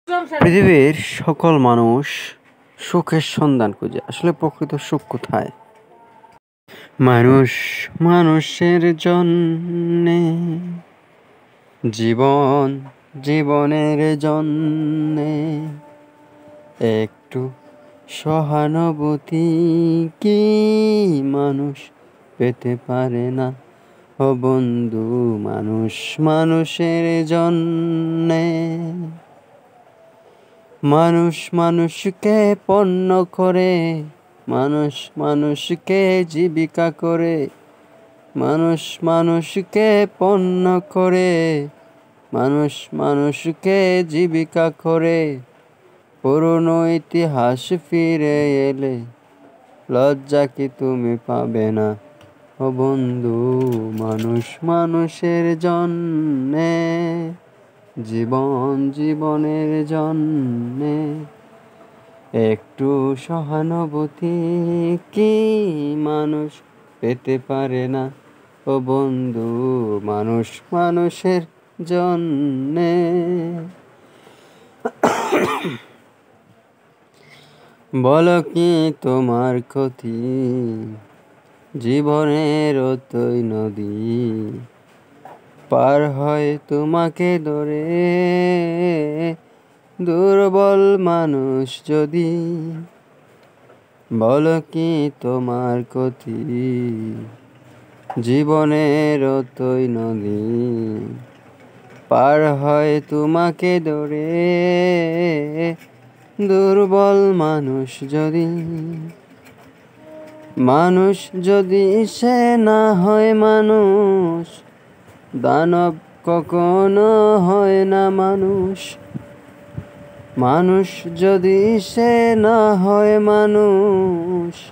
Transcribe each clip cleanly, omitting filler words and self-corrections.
পৃথিবীর সকল মানুষ সুখের সন্ধান খুঁজে, আসলে প্রকৃত সুখ কোথায়? মানুষ মানুষের জন্যে, জীবন জীবনের জন্যে একটু সহানুভূতি কি মানুষ পেতে পারে না? ও বন্ধু, মানুষ মানুষের জন্যে। মানুষ মানুষকে পণ্য করে, মানুষ মানুষকে জীবিকা করে, মানুষ মানুষকে পণ্য করে, মানুষ মানুষকে জীবিকা করে। পুরনো ইতিহাস ফিরে এলে লজ্জা কি তুমি পাবে না? ও বন্ধু, মানুষ মানুষের জন্যে, জীবন জীবনের জন্যে একটু সহানুভূতি কি মানুষ পেতে পারে না? ও বন্ধু, মানুষ মানুষের জন্যে। বলো কি তোমার ক্ষতি? জীবনের অতই নদী পার হয় তোমাকে ধরে দুর্বল মানুষ যদি। বলো কি তোমার ক্ষতি? জীবনের অতই নদী পার হয় তোমাকে ধরে দুর্বল মানুষ যদি। মানুষ যদি সে না হয় মানুষ, দানব কখনো হয় না মানুষ। মানুষ যদি সে না হয় মানুষ,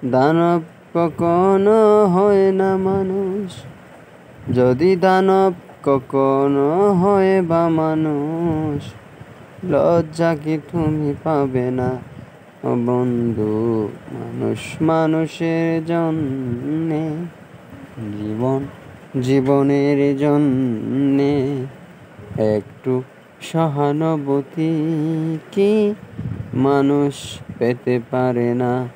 দানব কখনো হয় না মানুষ। যদি দানব কখনো হয় বা মানুষ, লজ্জা কি তুমি পাবে না? ও বন্ধু, মানুষ মানুষের জন্যে, জীবন জীবনের জন্যে একটু সহানুভূতি কি মানুষ পেতে পারে না?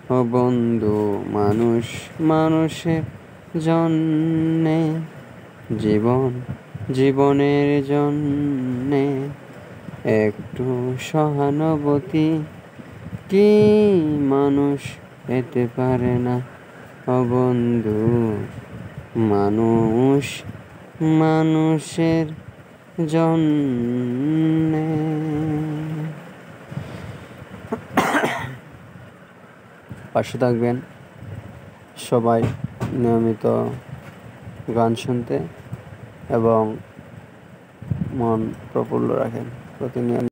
ও বন্ধু, মানুষ মানুষের জন্যে, জীবন জীবনের জন্যে একটু সহানুভূতি কি মানুষ পেতে পারে না? ও বন্ধু, মানুষ মানুষের জন্যে। পাশে থাকবেন সবাই, নিয়মিত গান শুনতে এবং মন প্রফুল্ল রাখেন প্রতিনিয়ত।